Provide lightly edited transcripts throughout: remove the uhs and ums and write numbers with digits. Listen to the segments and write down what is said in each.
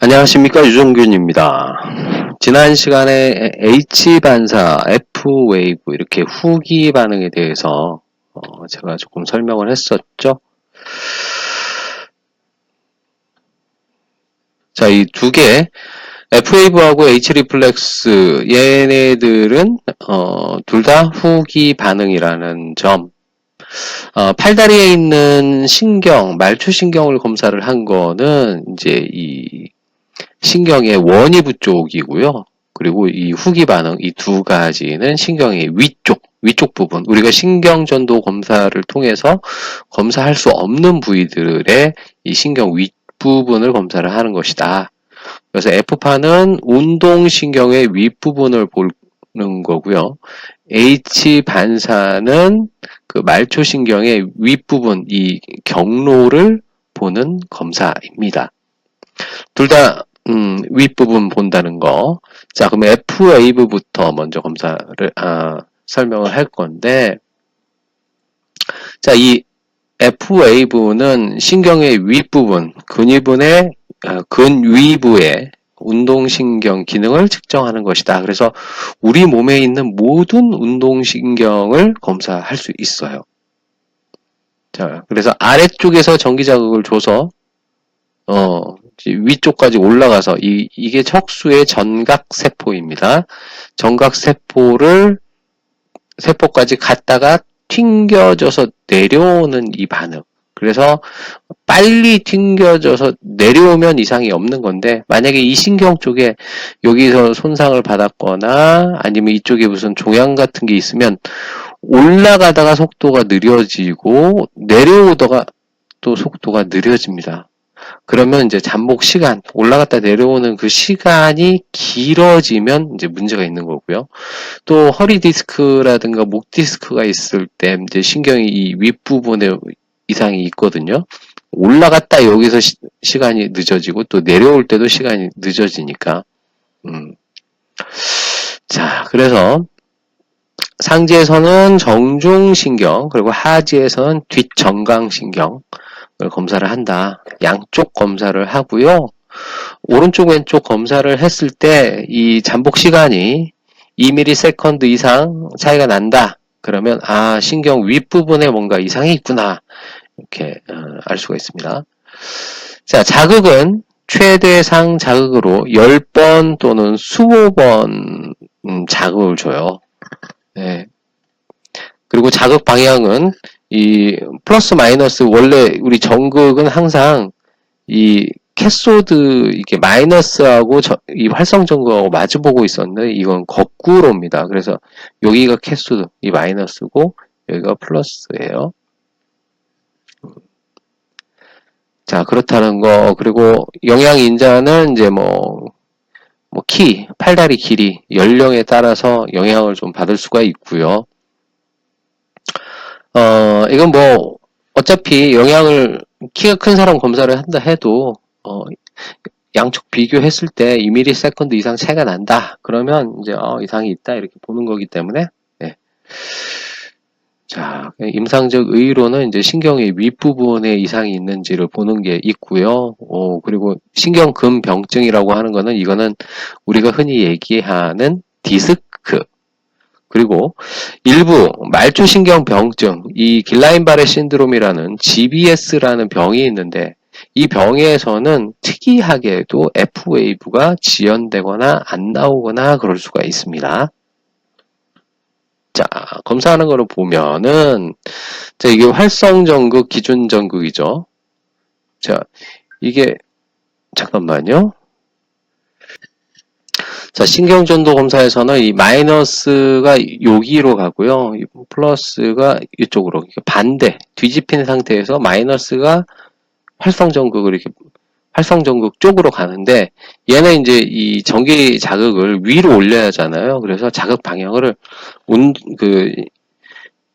안녕하십니까, 유종균입니다. 지난 시간에 H반사, F웨이브 이렇게 후기 반응에 대해서 제가 조금 설명을 했었죠. 자, 이 두 개, F웨이브하고 H리플렉스 얘네들은 둘 다 후기 반응이라는 점. 팔다리에 있는 신경, 말초신경을 검사를 한 거는 이제 이 신경의 원위부 쪽이고요. 그리고 이 후기 반응, 이 두 가지는 신경의 위쪽 부분. 우리가 신경전도 검사를 통해서 검사할 수 없는 부위들의 이 신경 윗부분을 검사를 하는 것이다. 그래서 F판은 운동신경의 윗부분을 보는 거고요. H반사는 그 말초신경의 윗부분, 이 경로를 보는 검사입니다. 둘 다 윗부분 본다는 거. 자, 그럼 F웨이브부터 먼저 설명을 할 건데, 자, 이 F웨이브는 신경의 윗부분, 근위부의 운동신경 기능을 측정하는 것이다. 그래서 우리 몸에 있는 모든 운동신경을 검사할 수 있어요. 자, 그래서 아래쪽에서 전기자극을 줘서 위쪽까지 올라가서 이게 척수의 전각세포입니다. 세포까지 갔다가 튕겨져서 내려오는 이 반응. 그래서 빨리 튕겨져서 내려오면 이상이 없는 건데, 만약에 이 신경 쪽에 여기서 손상을 받았거나 아니면 이쪽에 무슨 종양 같은 게 있으면 올라가다가 속도가 느려지고 내려오다가 또 속도가 느려집니다. 그러면 이제 잠복 시간, 올라갔다 내려오는 그 시간이 길어지면 이제 문제가 있는 거고요. 또 허리 디스크라든가 목 디스크가 있을 때 이제 신경이 이 윗부분에 이상이 있거든요. 올라갔다 여기서 시간이 늦어지고 또 내려올 때도 시간이 늦어지니까. 자, 그래서 상지에서는 정중신경, 그리고 하지에서는 뒷정강신경을 검사를 한다. 양쪽 검사를 하고요. 오른쪽 왼쪽 검사를 했을 때 이 잠복 시간이 2ms 이상 차이가 난다. 그러면 신경 윗부분에 뭔가 이상이 있구나. 이렇게 알 수가 있습니다. 자, 자극은 최대상 자극으로 10번 또는 20번 자극을 줘요. 네. 그리고 자극 방향은 이 플러스 마이너스, 원래 우리 전극은 항상 이 캐소드 이게 마이너스하고 이 활성 전극하고 마주보고 있었는데 이건 거꾸로입니다. 그래서 여기가 캐소드, 이 마이너스고 여기가 플러스예요. 자, 그렇다는 거. 그리고 영양 인자는 이제 팔다리 길이, 연령에 따라서 영향을 좀 받을 수가 있고요. 이건 어차피 키가 큰 사람 검사를 한다 해도, 양쪽 비교했을 때 2ms 이상 차이가 난다. 그러면 이제, 이상이 있다. 이렇게 보는 거기 때문에, 네. 자, 임상적 의의로는 이제 신경의 윗부분에 이상이 있는지를 보는 게 있고요. 그리고 신경근병증이라고 하는 거는 이거는 우리가 흔히 얘기하는 디스크, 그리고 일부 말초신경병증, 이 길라인바레 신드롬이라는 GBS라는 병이 있는데 이 병에서는 특이하게도 F웨이브가 지연되거나 안 나오거나 그럴 수가 있습니다. 자, 검사하는 거를 보면은, 자, 이게 활성전극, 기준전극이죠. 자, 이게, 잠깐만요. 자, 신경전도 검사에서는 이 마이너스가 여기로 가고요. 이 플러스가 이쪽으로, 반대, 뒤집힌 상태에서 마이너스가 활성전극 쪽으로 가는데, 얘는 이제 이 전기 자극을 위로 올려야 하잖아요. 그래서 자극 방향을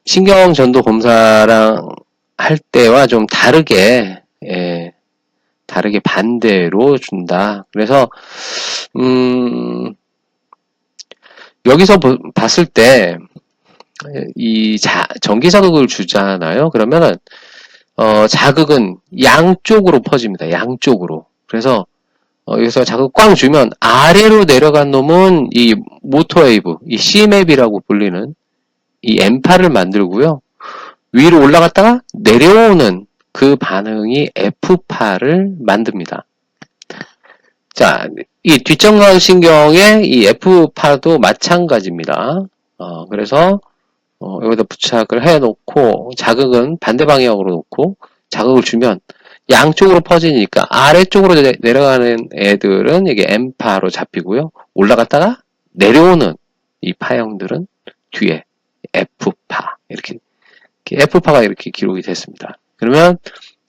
신경전도 검사랑 할 때와 좀 다르게, 다르게 반대로 준다. 그래서, 여기서 봤을 때, 전기 자극을 주잖아요. 그러면은, 자극은 양쪽으로 퍼집니다. 양쪽으로. 그래서, 여기서 자극 꽝 주면 아래로 내려간 놈은 이 모터웨이브, 이 C맵이라고 불리는 이 M파를 만들고요. 위로 올라갔다가 내려오는 그 반응이 F파를 만듭니다. 자, 이 뒷정강신경의 이 F파도 마찬가지입니다. 그래서 여기다 부착을 해놓고 자극은 반대 방향으로 놓고 자극을 주면 양쪽으로 퍼지니까 아래쪽으로 내려가는 애들은 이게 M파로 잡히고요. 올라갔다가 내려오는 이 파형들은 뒤에 F파 이렇게 F파가 이렇게 기록이 됐습니다. 그러면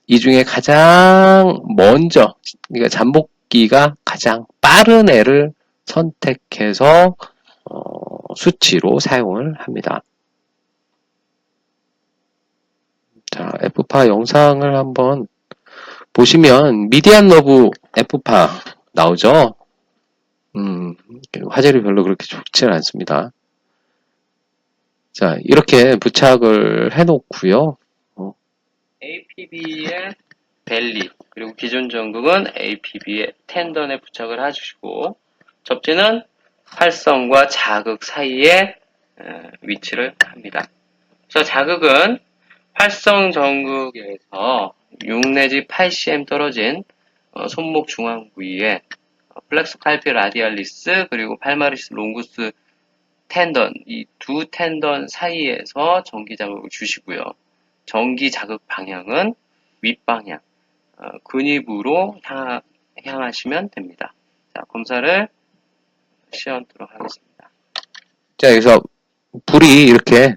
이 중에 가장 먼저 그러니까 잠복기가 가장 빠른 애를 선택해서 수치로 사용을 합니다. 자, F파 영상을 한번 보시면 미디안 러브 F파 나오죠? 화질이 별로 그렇게 좋지는 않습니다. 자, 이렇게 부착을 해놓고요. APB의 벨리 그리고 기존 전극은 APB의 텐던에 부착을 해주시고 접지는 활성과 자극 사이에 위치를 합니다. 그래서 자극은 활성 전극에서 6 내지 8cm 떨어진 손목 중앙 부위에 플렉스 칼피 라디알리스 그리고 팔마리스 롱구스 텐던 이 두 텐던 사이에서 전기 자극을 주시고요. 전기 자극 방향은 윗방향 근입으로 향하시면 됩니다. 자, 검사를 시연토록 하겠습니다. 자, 여기서 불이 이렇게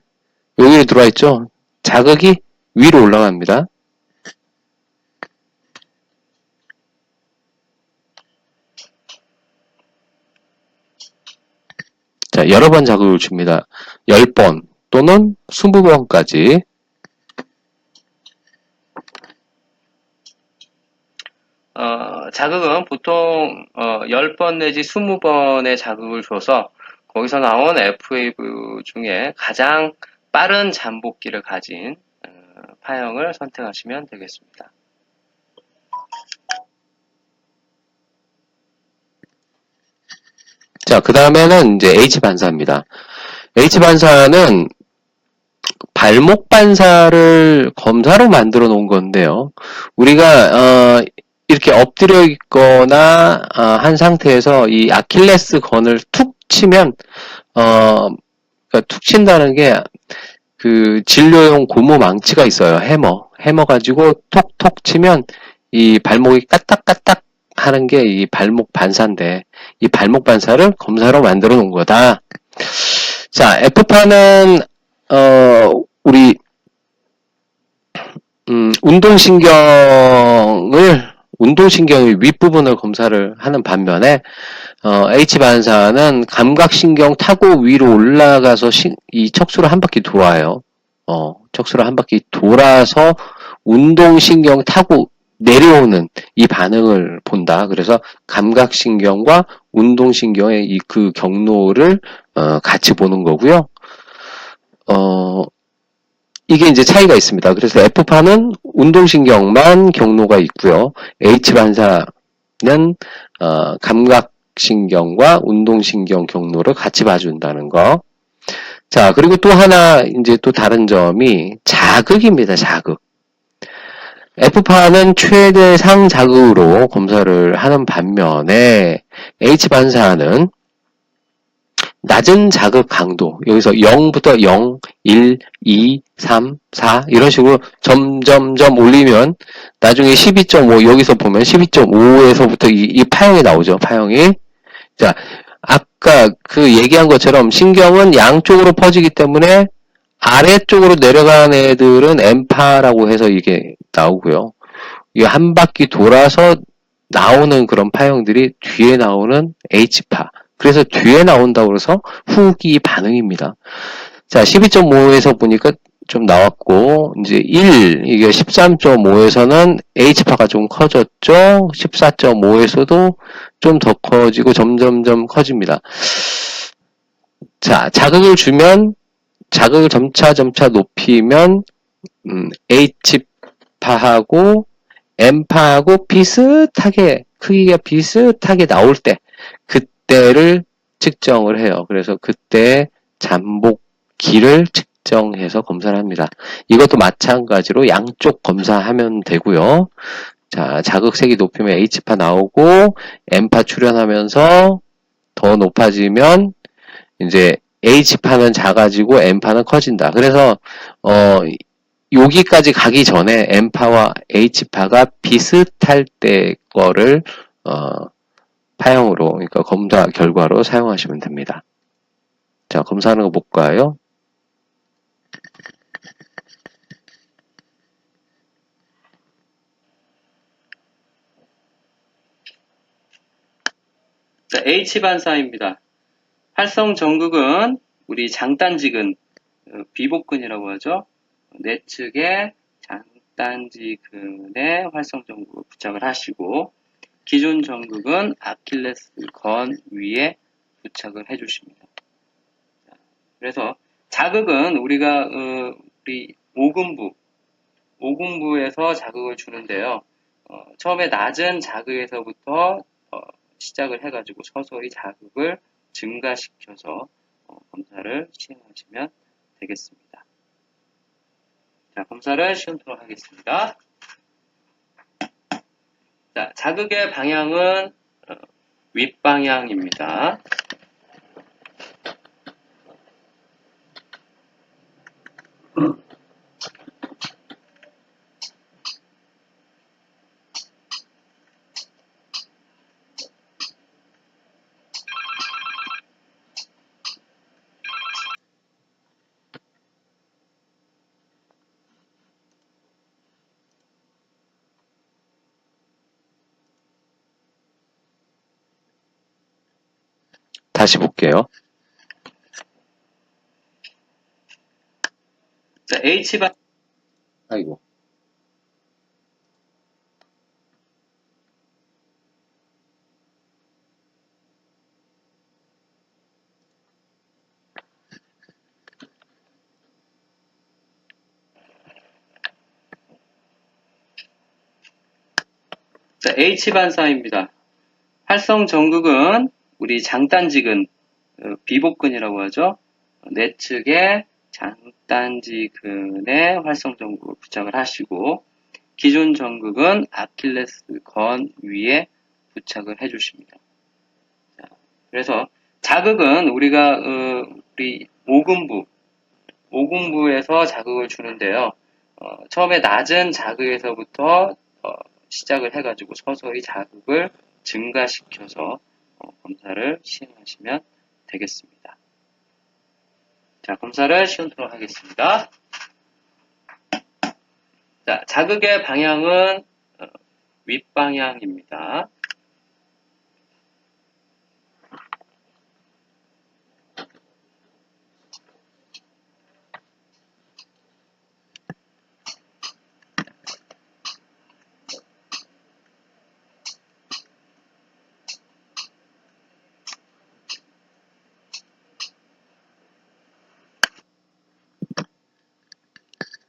여기로 들어와 있죠? 자극이 위로 올라갑니다. 자, 여러 번 자극을 줍니다. 10번 또는 20번까지. 자극은 보통 10번 내지 20번의 자극을 줘서 거기서 나온 F웨이브 중에 가장 빠른 잠복기를 가진 파형을 선택하시면 되겠습니다. 자, 그 다음에는 이제 H반사입니다. H반사는 발목 반사를 검사로 만들어 놓은 건데요. 우리가 이렇게 엎드려 있거나 한 상태에서 이 아킬레스 건을 툭 치면 그러니까 툭 친다는 게 그 진료용 고무 망치가 있어요. 해머 가지고 톡톡 치면 이 발목이 까딱까딱 하는 게 이 발목 반사인데 이 발목 반사를 검사로 만들어 놓은 거다. 자, F파는 우리 운동신경의 윗부분을 검사를 하는 반면에 H반사는 감각신경 타고 위로 올라가서 이 척수를 한 바퀴 돌아요. 척수를 한 바퀴 돌아서 운동신경 타고 내려오는 이 반응을 본다. 그래서 감각신경과 운동신경의 이 그 경로를 같이 보는 거고요. 이게 이제 차이가 있습니다. 그래서 F파는 운동신경만 경로가 있고요. H반사는 감각신경과 운동신경 경로를 같이 봐준다는 거. 자, 그리고 또 하나 이제 또 다른 점이 자극입니다. 자극. F파는 최대 상자극으로 검사를 하는 반면에 H반사는 낮은 자극 강도, 여기서 0부터 0, 1, 2, 3, 4 이런 식으로 점점점 올리면 나중에 12.5 여기서 보면 12.5에서부터 이 파형이 나오죠. 파형이. 자, 아까 그 얘기한 것처럼 신경은 양쪽으로 퍼지기 때문에 아래쪽으로 내려가는 애들은 M파라고 해서 이게 나오고요. 이 한 바퀴 돌아서 나오는 그런 파형들이 뒤에 나오는 H파. 그래서 뒤에 나온다고 해서 후기 반응입니다. 자, 12.5에서 보니까 좀 나왔고, 이제 1, 이게 13.5에서는 H파가 좀 커졌죠? 14.5에서도 좀 더 커지고 점점점 커집니다. 자, 자극을 주면, 자극을 점차 높이면, H파하고 엠파하고 비슷하게 크기가 비슷하게 나올 때 그때를 측정을 해요. 그래서 그때 잠복기를 측정해서 검사를 합니다. 이것도 마찬가지로 양쪽 검사하면 되고요. 자, 자극색이 높으면 H파 나오고 M파 출현하면서 더 높아지면 이제 H파는 작아지고 M파는 커진다. 그래서 여기까지 가기 전에 M파와 H파가 비슷할 때 거를 파형으로, 그러니까 검사 결과로 사용하시면 됩니다. 자, 검사하는 거 볼까요? 자, H반사입니다. 활성 전극은 우리 장단지근, 비복근이라고 하죠. 내측에 장단지근에 활성 전극을 부착을 하시고 기존 전극은 아킬레스건 위에 부착을 해주십니다. 그래서 자극은 우리가 우리 오금부에서 자극을 주는데요. 처음에 낮은 자극에서부터 시작을 해가지고 서서히 자극을 증가시켜서 검사를 시행하시면 되겠습니다. 자, 검사를 시험토록 하겠습니다. 자, 자극의 방향은 윗방향입니다. 다시 볼게요. 자, H반 아이고. 자, H반사입니다. 활성 전극은 우리 장단지근, 비복근이라고 하죠. 내측에 장단지근에 활성 전극을 부착을 하시고 기존 전극은 아킬레스건 위에 부착을 해주십니다. 자, 그래서 자극은 우리가 우리 오금부에서 자극을 주는데요. 처음에 낮은 자극에서부터 시작을 해가지고 서서히 자극을 증가시켜서 검사를 시행하시면 되겠습니다. 자, 검사를 시험토록 하겠습니다. 자, 자극의 방향은 윗방향입니다.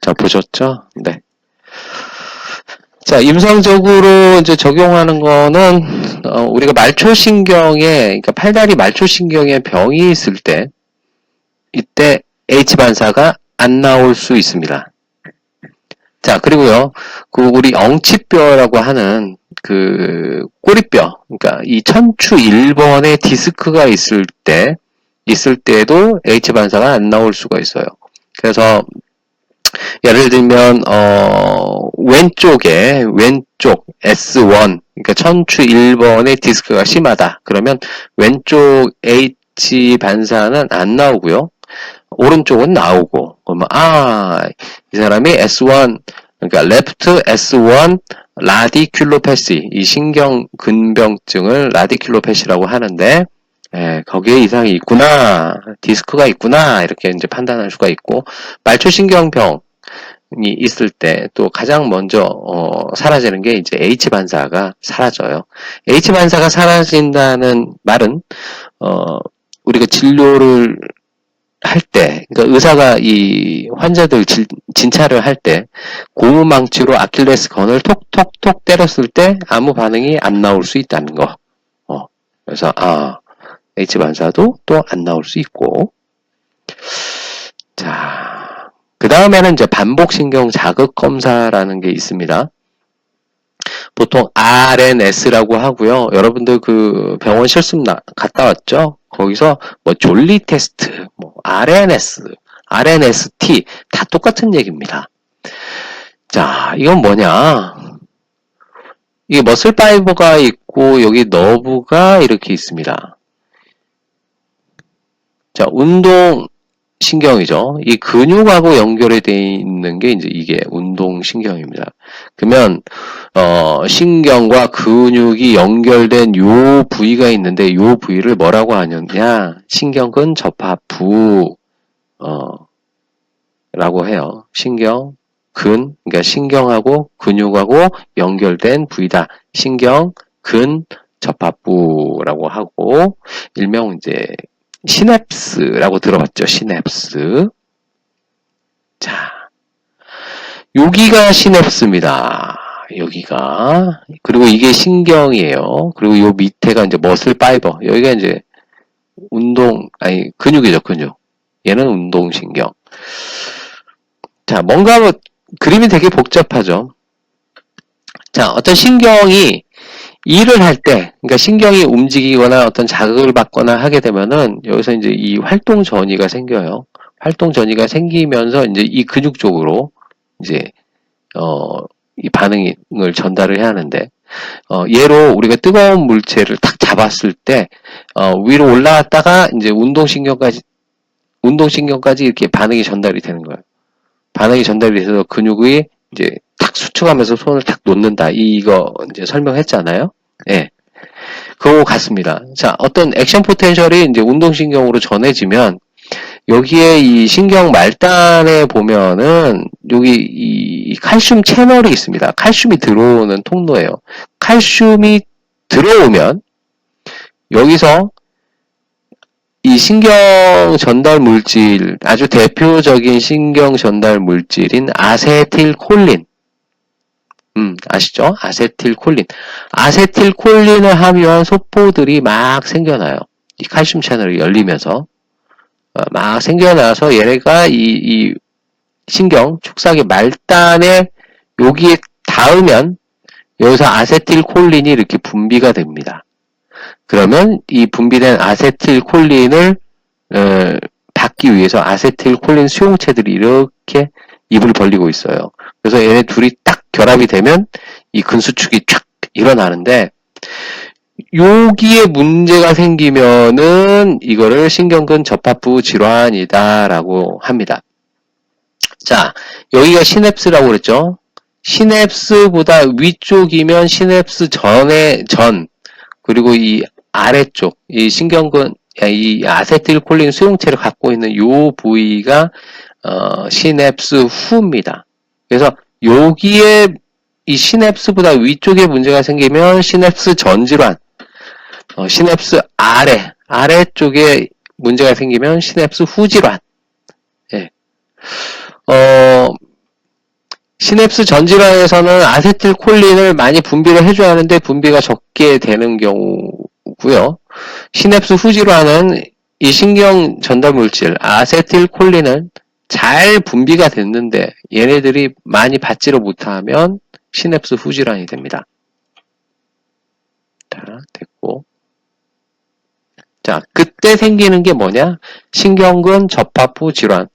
자, 보셨죠? 네. 자, 임상적으로 이제 적용하는 거는, 우리가 말초신경에, 그러니까 팔다리 말초신경에 병이 있을 때, 이때 H반사가 안 나올 수 있습니다. 자, 그리고요, 우리 엉치뼈라고 하는 그 꼬리뼈, 그러니까 이 척추 1번에 디스크가 있을 때에도 H반사가 안 나올 수가 있어요. 그래서, 예를 들면 왼쪽 S1, 그러니까 척추 1번의 디스크가 심하다. 그러면 왼쪽 H 반사는 안 나오고요. 오른쪽은 나오고, 그러면 이 사람이 S1, 그러니까 레프트 S1 라디큘로패시, 이 신경근병증을 라디큘로패시라고 하는데, 거기에 이상이 있구나, 디스크가 있구나, 이렇게 이제 판단할 수가 있고, 말초신경병이 있을 때 또 가장 먼저 사라지는 게 이제 H반사가 사라져요. H반사가 사라진다는 말은 우리가 진료를 할 때, 그러니까 의사가 이 환자들 진찰을 할 때 고무망치로 아킬레스건을 톡톡톡 때렸을 때 아무 반응이 안 나올 수 있다는 거. 그래서 H 반사도 또 안 나올 수 있고. 자, 그 다음에는 이제 반복신경 자극 검사라는 게 있습니다. 보통 RNS라고 하고요. 여러분들 그 병원 실습 갔다 왔죠? 거기서 뭐 졸리 테스트, 뭐 RNS, RNST 다 똑같은 얘기입니다. 자, 이건 뭐냐? 이게 머슬 파이버가 있고 여기 너브가 이렇게 있습니다. 자, 운동 신경이죠. 이 근육하고 연결이 되어 있는 게 이제 이게 운동신경입니다. 그러면 신경과 근육이 연결된 요 부위가 있는데 요 부위를 뭐라고 하느냐? 신경근 접합부 라고 해요. 그러니까 신경하고 근육하고 연결된 부위다. 신경근 접합부라고 하고 일명 이제 시냅스라고 들어봤죠. 시냅스. 자, 여기가 시냅스입니다. 여기가. 그리고 이게 신경이에요. 그리고 요 밑에가 이제 머슬 파이버. 여기가 이제 근육이죠, 근육. 얘는 운동신경. 자, 뭔가 뭐, 그림이 되게 복잡하죠. 자, 어떤 신경이 일을 할 때, 그러니까 신경이 움직이거나 어떤 자극을 받거나 하게 되면은 여기서 이제 이 활동 전이가 생겨요. 활동 전이가 생기면서 이제 이 근육 쪽으로 이제 이 반응을 전달을 해야 하는데 예로 우리가 뜨거운 물체를 탁 잡았을 때 위로 올라갔다가 이제 운동신경까지 이렇게 반응이 전달이 되는 거예요. 반응이 전달이 돼서 근육이 이제 탁 수축하면서 손을 탁 놓는다. 이거 이제 설명했잖아요. 예. 그거 같습니다. 자, 어떤 액션 포텐셜이 이제 운동신경으로 전해지면 여기에 이 신경 말단에 보면은 여기 이 칼슘 채널이 있습니다. 칼슘이 들어오는 통로예요. 칼슘이 들어오면 여기서 이 신경 전달 물질, 아주 대표적인 신경 전달 물질인 아세틸콜린. 아시죠? 아세틸콜린. 아세틸콜린을 함유한 소포들이 막 생겨나요. 이 칼슘 채널이 열리면서. 막 생겨나서 얘네가 이 신경, 축사기 말단에 여기에 닿으면 여기서 아세틸콜린이 이렇게 분비가 됩니다. 그러면 이 분비된 아세틸콜린을 받기 위해서 아세틸콜린 수용체들이 이렇게 입을 벌리고 있어요. 그래서 얘네 둘이 딱 결합이 되면 이 근수축이 쫙 일어나는데 여기에 문제가 생기면은 이거를 신경근 접합부 질환이다라고 합니다. 자, 여기가 시냅스라고 그랬죠? 시냅스보다 위쪽이면 시냅스 그리고 이 아래쪽, 이 신경근, 이 아세틸콜린 수용체를 갖고 있는 요 부위가 시냅스 후입니다. 그래서 여기에 이 시냅스보다 위쪽에 문제가 생기면 시냅스 전질환, 시냅스 아래쪽에 문제가 생기면 시냅스 후질환. 예. 시냅스 전질환에서는 아세틸콜린을 많이 분비를 해줘야 하는데 분비가 적게 되는 경우고요. 시냅스 후질환은 이 신경 전달 물질 아세틸콜린은 잘 분비가 됐는데 얘네들이 많이 받지를 못하면 시냅스 후질환이 됩니다. 자, 됐고. 자, 그때 생기는 게 뭐냐? 신경근 접합부 질환.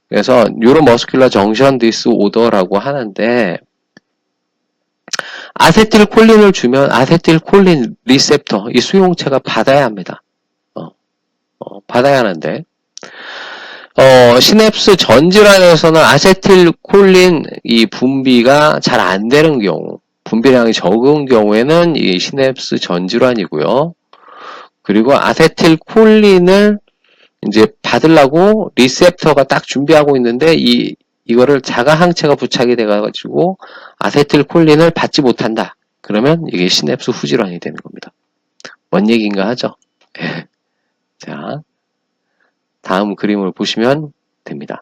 그래서 뉴로머스큘러 정션 디스오더라고 하는데 아세틸콜린을 주면 아세틸콜린 리셉터, 이 수용체가 받아야 합니다. 받아야 하는데 시냅스 전질환에서는 아세틸콜린 이 분비가 잘 안 되는 경우, 분비량이 적은 경우에는 이 시냅스 전질환이고요. 그리고 아세틸콜린을 이제 받으려고 리셉터가 딱 준비하고 있는데 이거를 자가 항체가 부착이 돼가지고 아세틸콜린을 받지 못한다. 그러면 이게 시냅스 후질환이 되는 겁니다. 뭔 얘기인가 하죠? 자, 다음 그림을 보시면 됩니다.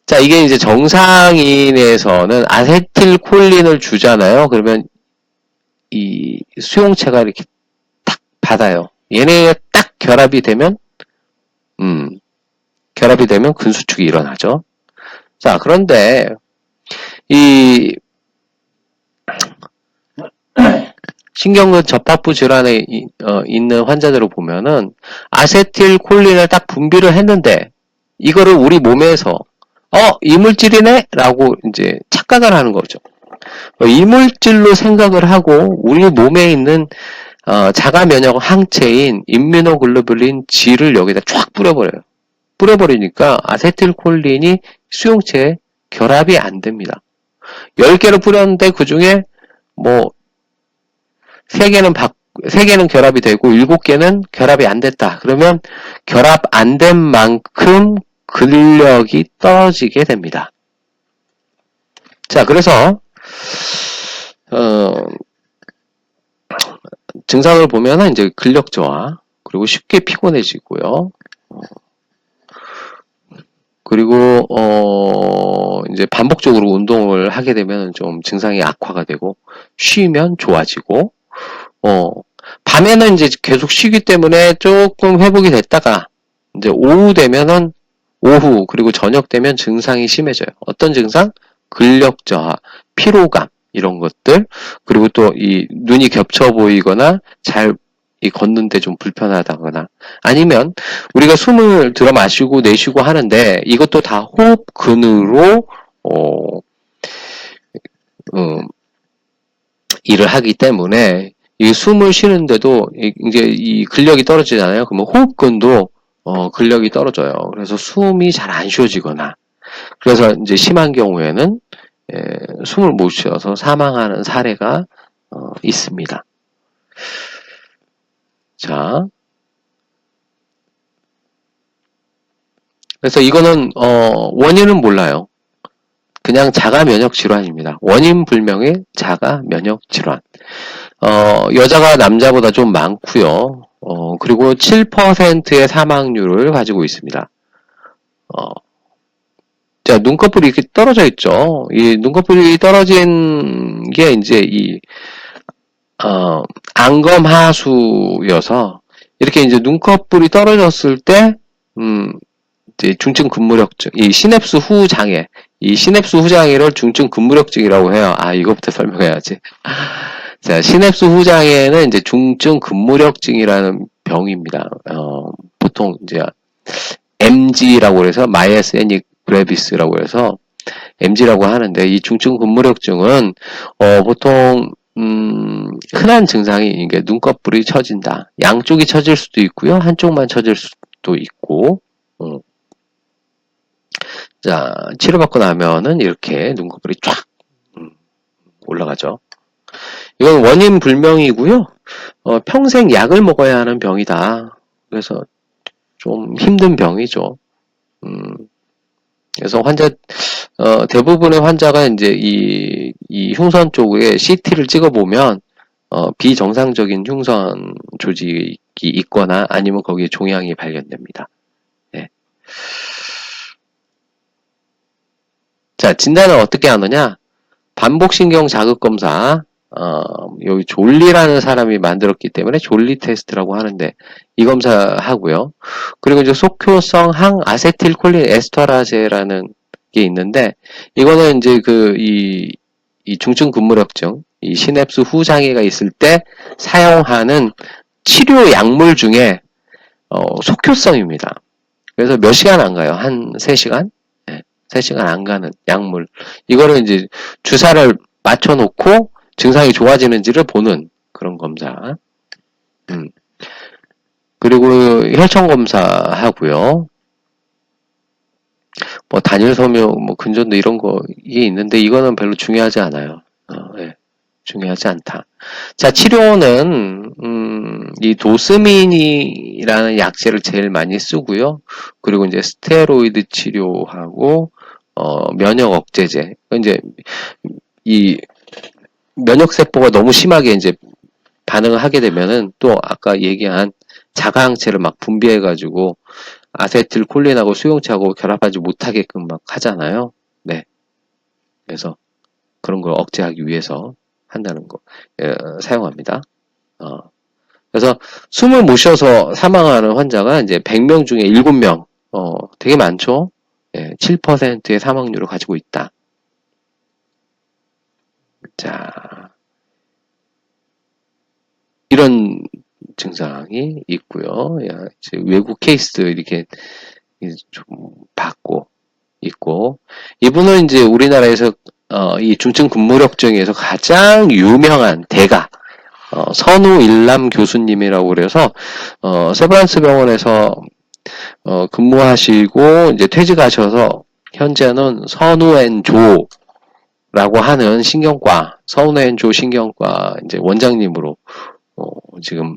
자, 이게 이제 정상인에서는 아세틸콜린을 주잖아요. 그러면 이 수용체가 이렇게 탁 받아요. 얘네 딱 결합이 되면 근수축이 일어나죠. 자, 그런데 이 신경근 접합부 질환에 있는 환자들을 보면은 아세틸콜린을 딱 분비를 했는데 이거를 우리 몸에서 이물질이네? 라고 이제 착각을 하는 거죠. 이물질로 생각을 하고 우리 몸에 있는 자가 면역 항체인 임뮤노글로불린 G를 여기다 쫙 뿌려버려요. 뿌려버리니까 아세틸콜린이 수용체에 결합이 안 됩니다. 10개를 뿌렸는데 그 중에 뭐 3개는 결합이 되고 7개는 결합이 안 됐다. 그러면 결합 안 된 만큼 근력이 떨어지게 됩니다. 자, 그래서 증상을 보면은 이제 근력 저하, 그리고 쉽게 피곤해지고요. 그리고 이제 반복적으로 운동을 하게 되면 좀 증상이 악화가 되고 쉬면 좋아지고 밤에는 이제 계속 쉬기 때문에 조금 회복이 됐다가 이제 오후 되면은 오후 그리고 저녁 되면 증상이 심해져요. 어떤 증상? 근력 저하, 피로감 이런 것들, 그리고 또 이 눈이 겹쳐 보이거나 잘 걷는데 좀 불편하다거나, 아니면 우리가 숨을 들어 마시고 내쉬고 하는데 이것도 다 호흡근으로 일을 하기 때문에 이 숨을 쉬는데도 이제 이 근력이 떨어지잖아요. 그러면 호흡근도 근력이 떨어져요. 그래서 숨이 잘 안 쉬어지거나, 그래서 이제 심한 경우에는 숨을 못 쉬어서 사망하는 사례가 있습니다. 자, 그래서 이거는 원인은 몰라요. 그냥 자가 면역 질환입니다. 원인 불명의 자가 면역 질환. 여자가 남자보다 좀 많고요. 그리고 7%의 사망률을 가지고 있습니다. 자, 눈꺼풀이 이렇게 떨어져 있죠. 이 눈꺼풀이 떨어진 게 이제 안검하수여서 이렇게 이제 눈꺼풀이 떨어졌을 때, 이제 중증 근무력증, 이 시냅스 후 장애, 이 시냅스 후 장애를 중증 근무력증이라고 해요. 이거부터 설명해야지. 자, 시냅스 후 장애는 이제 중증 근무력증이라는 병입니다. 보통 이제 MG라고 해서 마이애스제닉 그래비스라고 해서 MG라고 하는데, 이 중증 근무력증은 보통 흔한 증상이 이게 눈꺼풀이 처진다. 양쪽이 처질 수도 있고요, 한쪽만 처질 수도 있고. 자, 치료받고 나면은 이렇게 눈꺼풀이 쫙 올라가죠. 이건 원인 불명이고요. 평생 약을 먹어야 하는 병이다. 그래서 좀 힘든 병이죠. 그래서 대부분의 환자가 이제 이 흉선 쪽에 CT를 찍어보면, 비정상적인 흉선 조직이 있거나 아니면 거기에 종양이 발견됩니다. 네. 자, 진단을 어떻게 하느냐? 반복신경 자극 검사, 여기 졸리라는 사람이 만들었기 때문에 졸리 테스트라고 하는데, 이 검사 하고요. 그리고 이제 속효성 항아세틸콜린 에스터라제라는 게 있는데, 이거는 이제 이 중증 근무력증, 이 시냅스 후 장애가 있을 때 사용하는 치료 약물 중에, 속효성입니다. 그래서 몇 시간 안 가요. 한 3시간? 3시간 안 가는 약물. 이거를 이제 주사를 맞춰놓고 증상이 좋아지는지를 보는 그런 검사. 그리고 혈청 검사하고요. 뭐 단일 섬유, 뭐 근전도 이런 거 이게 있는데 이거는 별로 중요하지 않아요. 네. 중요하지 않다. 자, 치료는 이 도스민이라는 약제를 제일 많이 쓰고요. 그리고 이제 스테로이드 치료하고 면역 억제제. 이제 이 면역 세포가 너무 심하게 이제 반응을 하게 되면은 또 아까 얘기한 자가 항체를 막 분비해 가지고 아세틸콜린하고 수용체하고 결합하지 못하게끔 막 하잖아요. 네. 그래서 그런 걸 억제하기 위해서 한다는 거, 사용합니다. 그래서 숨을 못 쉬어서 사망하는 환자가 이제 100명 중에 7명, 되게 많죠? 7%의 사망률을 가지고 있다. 자, 이런 증상이 있고요. 외국 케이스 이렇게 좀 받고 있고, 이분은 이제 우리나라에서 이 중증 근무력증에서 가장 유명한 대가 선우일남 교수님이라고 그래서 세브란스 병원에서 근무하시고 이제 퇴직하셔서 현재는 선우앤조라고 하는 신경과 선우앤조 신경과 이제 원장님으로 지금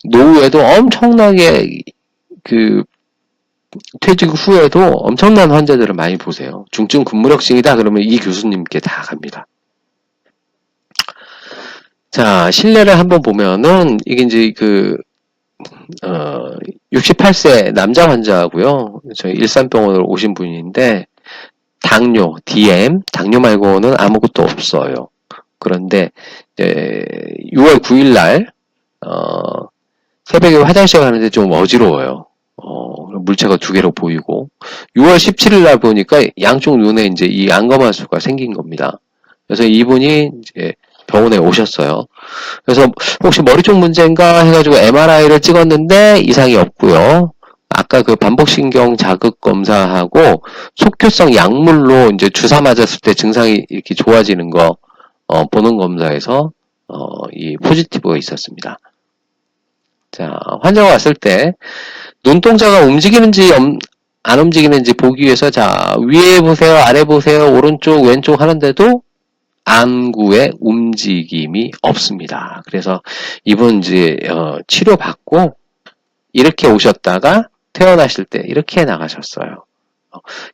노후에도 엄청나게 그 퇴직 후에도 엄청난 환자들을 많이 보세요. 중증 근무력증이다 그러면 이 교수님께 다 갑니다. 자, 실내를 한번 보면은 이게 이제 68세 남자 환자고요. 저희 일산병원으로 오신 분인데 당뇨, DM, 당뇨 말고는 아무것도 없어요. 그런데 6월 9일 날 새벽에 화장실 가는데 좀 어지러워요. 물체가 2개로 보이고 6월 17일 날 보니까 양쪽 눈에 이제 이 안검하수가 생긴 겁니다. 그래서 이분이 이제 병원에 오셨어요. 그래서 혹시 머리 쪽 문제인가 해가지고 MRI를 찍었는데 이상이 없고요. 아까 그 반복신경 자극 검사하고 속효성 약물로 이제 주사 맞았을 때 증상이 이렇게 좋아지는 거 보는 검사에서 이 포지티브가 있었습니다. 자, 환자가 왔을 때 눈동자가 움직이는지 안 움직이는지 보기 위해서 자, 위에 보세요, 아래 보세요, 오른쪽, 왼쪽 하는데도 안구에 움직임이 없습니다. 그래서 이분 이제 치료받고 이렇게 오셨다가 퇴원하실 때 이렇게 나가셨어요.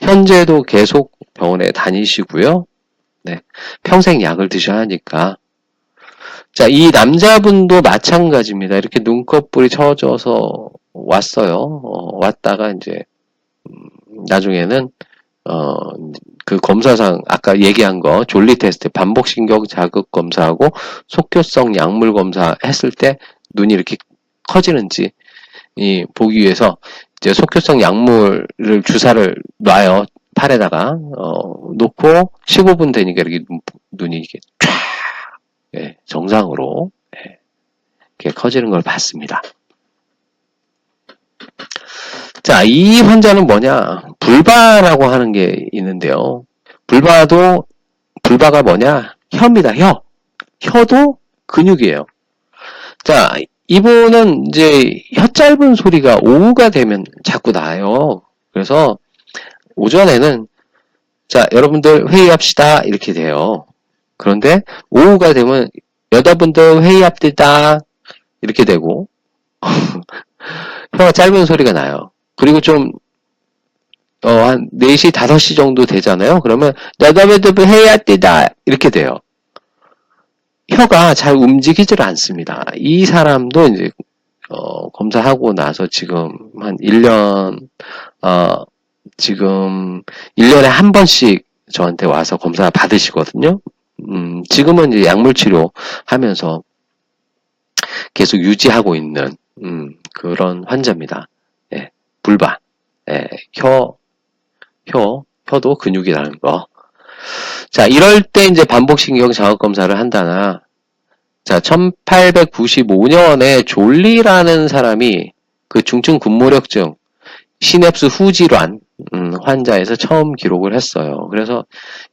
현재도 계속 병원에 다니시고요. 네, 평생 약을 드셔야 하니까. 자, 이 남자분도 마찬가지입니다. 이렇게 눈꺼풀이 처져서 왔어요. 왔다가 이제 나중에는 그 검사상 아까 얘기한 거 졸리 테스트 반복신경 자극 검사하고 속효성 약물 검사 했을 때 눈이 이렇게 커지는지 보기 위해서 이제 속효성 약물을 주사를 놔요. 팔에다가 놓고 15분 되니까 이렇게 눈이 이렇게 쫙 정상으로 이렇게 커지는 걸 봤습니다. 자, 이 환자는 뭐냐? 불바라고 하는 게 있는데요. 불바가 뭐냐? 혀입니다, 혀. 혀도 근육이에요. 자, 이분은 이제 혀 짧은 소리가 오후가 되면 자꾸 나요. 그래서 오전에는 자, 여러분들 회의합시다. 이렇게 돼요. 그런데 오후가 되면 여러분들 회의합시다. 이렇게 되고 혀가 짧은 소리가 나요. 그리고 좀 한 4시, 5시 정도 되잖아요. 그러면 여러분들 회의합시다. 이렇게 돼요. 혀가 잘 움직이질 않습니다. 이 사람도 이제 검사하고 나서 지금 한 1년 지금 1년에 한 번씩 저한테 와서 검사 받으시거든요. 지금은 이제 약물 치료 하면서 계속 유지하고 있는 그런 환자입니다. 예, 불바. 예, 혀도 근육이라는 거. 자, 이럴 때 이제 반복신경 자극 검사를 한다나, 자, 1895년에 졸리라는 사람이 그 중증 근무력증, 시냅스 후질환 환자에서 처음 기록을 했어요. 그래서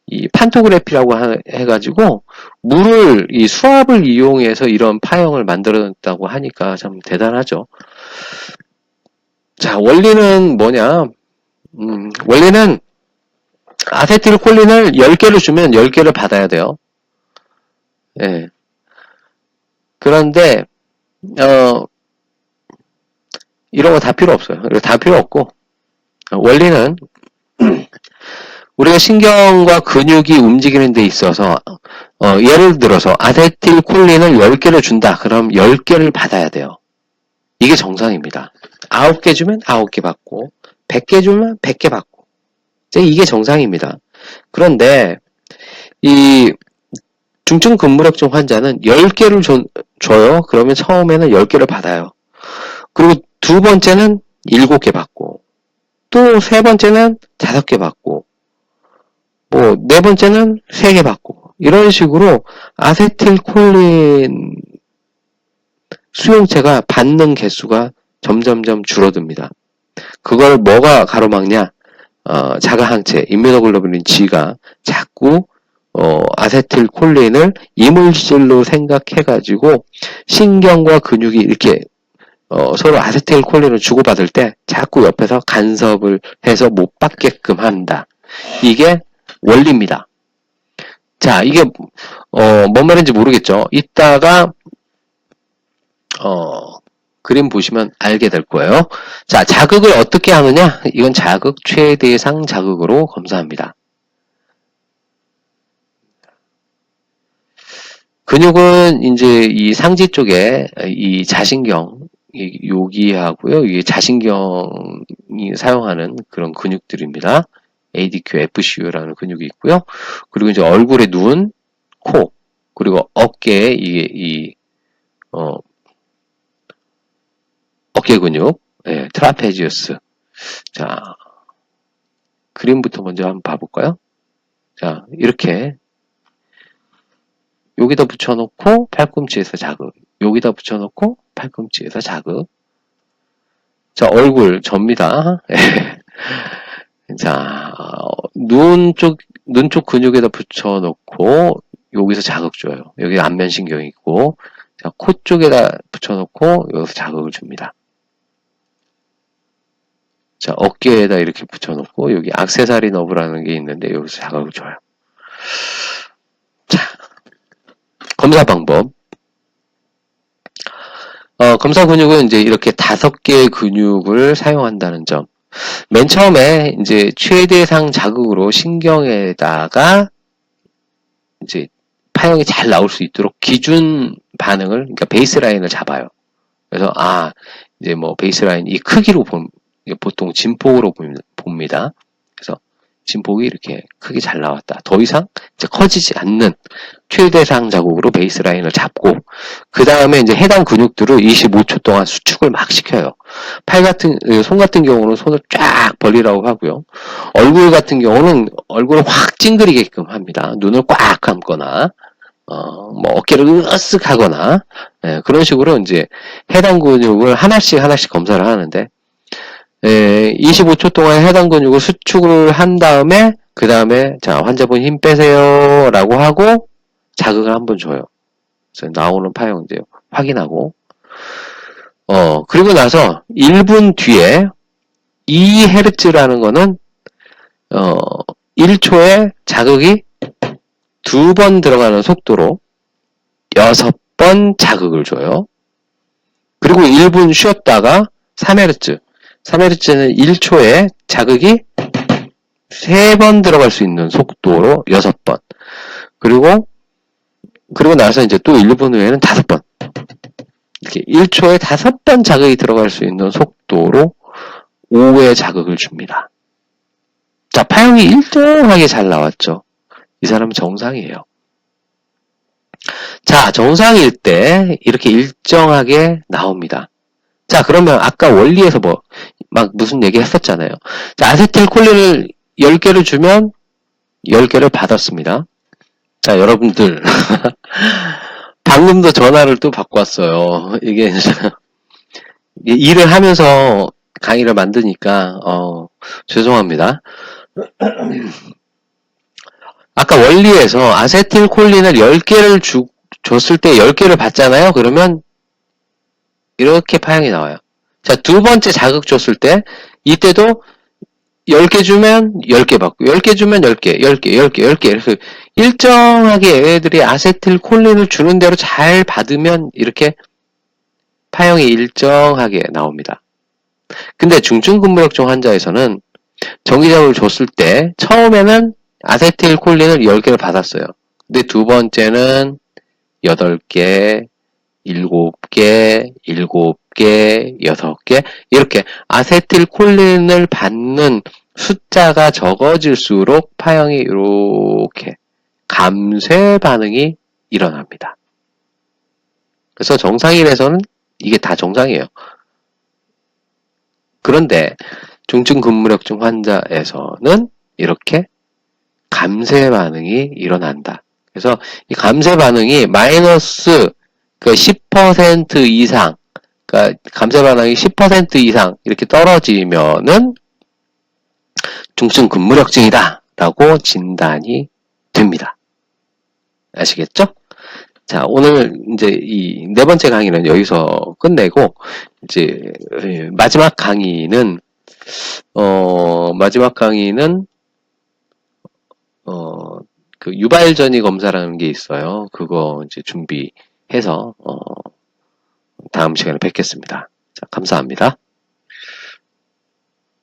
이 판토그래피라고 해가지고 물을 이 수압을 이용해서 이런 파형을 만들어냈다고 하니까 참 대단하죠. 자, 원리는 뭐냐? 원리는 아세틸콜린을 10개를 주면 10개를 받아야 돼요. 예. 그런데 이런 거 다 필요 없어요. 다 필요 없고 원리는 우리가 신경과 근육이 움직이는 데 있어서 예를 들어서 아세틸콜린을 10개를 준다. 그럼 10개를 받아야 돼요. 이게 정상입니다. 9개 주면 9개 받고 100개 주면 100개 받고 이게 정상입니다. 그런데 이 중증 근무력증 환자는 10개를 줘요. 그러면 처음에는 10개를 받아요. 그리고 두 번째는 7개 받고 또 세 번째는 5개 받고 뭐 네 번째는 3개 받고 이런 식으로 아세틸콜린 수용체가 받는 개수가 점점점 줄어듭니다. 그걸 뭐가 가로막냐? 자가항체, 임뮤노글로불린 G가 자꾸 아세틸콜린을 이물질로 생각해가지고 신경과 근육이 이렇게 서로 아세틸콜린을 주고받을 때 자꾸 옆에서 간섭을 해서 못 받게끔 한다. 이게 원리입니다. 자, 이게 뭔 말인지 모르겠죠. 이따가 그림 보시면 알게 될 거예요. 자, 자극을 어떻게 하느냐? 이건 자극 최대상 자극으로 검사합니다. 근육은 이제 이 상지 쪽에 이 자신경, 여기하고요. 이게 자신경이 사용하는 그런 근육들입니다. ADQ, FCU라는 근육이 있고요. 그리고 이제 얼굴에 눈, 코, 그리고 어깨에 이게 어깨 근육, 트라페지우스. 자, 그림부터 먼저 한번 봐볼까요? 자, 이렇게 여기다 붙여놓고 팔꿈치에서 자극, 여기다 붙여놓고 팔꿈치에서 자극. 자, 얼굴 접니다. 자, 눈 쪽 근육에다 붙여놓고 여기서 자극 줘요. 여기 안면신경이 있고, 자, 코 쪽에다 붙여놓고 여기서 자극을 줍니다. 자, 어깨에다 이렇게 붙여놓고 여기 액세서리 너브라는 게 있는데 여기서 자극을 줘요. 자, 검사 방법. 검사 근육은 이제 이렇게 5개의 근육을 사용한다는 점. 맨 처음에 이제 최대상 자극으로 신경에다가 이제 파형이 잘 나올 수 있도록 기준 반응을, 그러니까 베이스라인을 잡아요. 그래서, 이제 뭐 베이스라인 이 크기로 보통 진폭으로 봅니다. 그래서 진폭이 이렇게 크게 잘 나왔다. 더 이상 이제 커지지 않는 최대상 자극으로 베이스라인을 잡고, 그 다음에 이제 해당 근육들을 25초 동안 수축을 막 시켜요. 손 같은 경우는 손을 쫙 벌리라고 하고요. 얼굴 같은 경우는 얼굴을 확 찡그리게끔 합니다. 눈을 꽉 감거나, 뭐 어깨를 으쓱 하거나, 그런 식으로 이제 해당 근육을 하나씩 검사를 하는데, 25초 동안 해당 근육을 수축을 한 다음에, 그 다음에, 자, 환자분 힘 빼세요. 라고 하고, 자극을 한번 줘요. 그래서 나오는 파형 이제 확인하고, 그리고 나서 1분 뒤에 2Hz라는 거는, 1초에 자극이 2번 들어가는 속도로 6번 자극을 줘요. 그리고 1분 쉬었다가 3Hz. 3Hz는 1초에 자극이 3번 들어갈 수 있는 속도로 6번. 그리고 나서 이제 또 1분 후에는 5번. 이렇게 1초에 5번 자극이 들어갈 수 있는 속도로 5회 자극을 줍니다. 자, 파형이 일정하게 잘 나왔죠. 이 사람은 정상이에요. 자, 정상일 때 이렇게 일정하게 나옵니다. 자, 그러면 아까 원리에서 막 무슨 얘기 했었잖아요. 자, 아세틸콜린을 10개를 주면 10개를 받았습니다. 자, 여러분들. 방금도 전화를 또 받고 왔어요. 이게, 일을 하면서 강의를 만드니까, 죄송합니다. 아까 원리에서 아세틸콜린을 10개를 줬을 때 10개를 받잖아요. 그러면 이렇게 파형이 나와요. 자, 두 번째 자극 줬을 때 이때도 10개 주면 10개 받고 10개 주면 10개, 10개, 10개, 10개 이렇게 일정하게 얘네들이 아세틸콜린을 주는 대로 잘 받으면 이렇게 파형이 일정하게 나옵니다. 근데 중증 근무력증 환자에서는 전기자극을 줬을 때 처음에는 아세틸콜린을 10개를 받았어요. 근데 두 번째는 8개, 7개, 5개, 6개 이렇게 아세틸콜린을 받는 숫자가 적어질수록 파형이 이렇게 감쇄 반응이 일어납니다. 그래서 정상인에서는 이게 다 정상이에요. 그런데 중증 근무력증 환자에서는 이렇게 감쇄 반응이 일어난다. 그래서 이 감쇄 반응이 마이너스 10% 이상, 그러니까 감쇄 반응이 10% 이상 이렇게 떨어지면은 중증 근무력증이다라고 진단이 됩니다. 아시겠죠? 자, 오늘 이제 이 네 번째 강의는 여기서 끝내고 이제 마지막 강의는 그 유발전이 검사라는 게 있어요. 그거 이제 준비해서 다음 시간에 뵙겠습니다. 자, 감사합니다.